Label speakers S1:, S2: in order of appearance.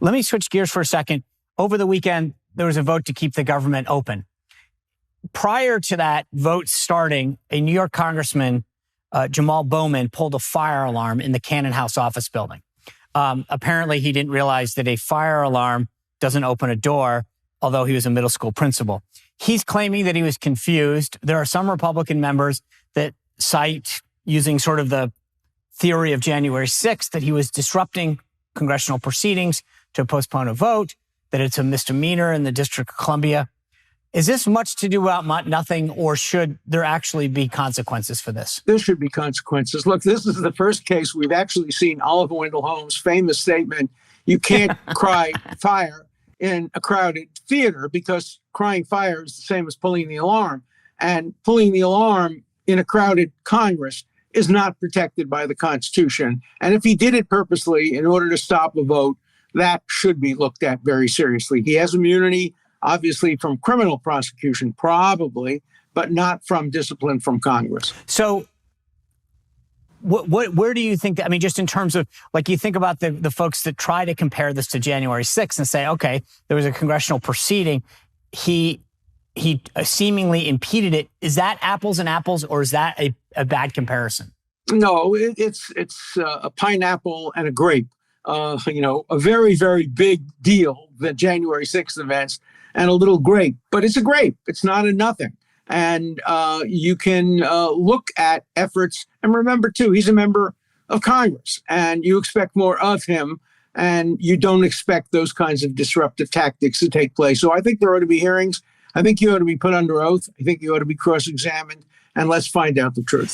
S1: Let me switch gears for a second. Over the weekend, there was a vote to keep the government open. Prior to that vote starting, a New York congressman, Jamaal Bowman, pulled a fire alarm in the Cannon House office building. Apparently, he didn't realize that a fire alarm doesn't open a door, although he was a middle school principal. He's claiming that he was confused. There are some Republican members that cite, using sort of the theory of January 6th, that he was disrupting congressional proceedings to postpone a vote, that it's a misdemeanor in the District of Columbia. Is this much to do about nothing, or should there actually be consequences for this?
S2: There should be consequences. Look, this is the first case we've actually seen Oliver Wendell Holmes' famous statement, you can't cry fire in a crowded theater, because crying fire is the same as pulling the alarm. And pulling the alarm in a crowded Congress is not protected by the Constitution. And if he did it purposely in order to stop a vote, that should be looked at very seriously. He has immunity, obviously, from criminal prosecution, probably, but not from discipline from Congress.
S1: So where do you think that, I mean, just in terms of, like, you think about the folks that try to compare this to January 6th and say, okay, there was a congressional proceeding, he seemingly impeded it. Is that apples and apples, or is that a bad comparison?
S2: No, it's a pineapple and a grape. A very, very big deal, the January 6th events, and a little grape. But it's a grape. It's not a nothing. And you can look at efforts. And remember, too, he's a member of Congress, and you expect more of him, and you don't expect those kinds of disruptive tactics to take place. So I think there ought to be hearings. I think you ought to be put under oath. I think you ought to be cross-examined. And let's find out the truth.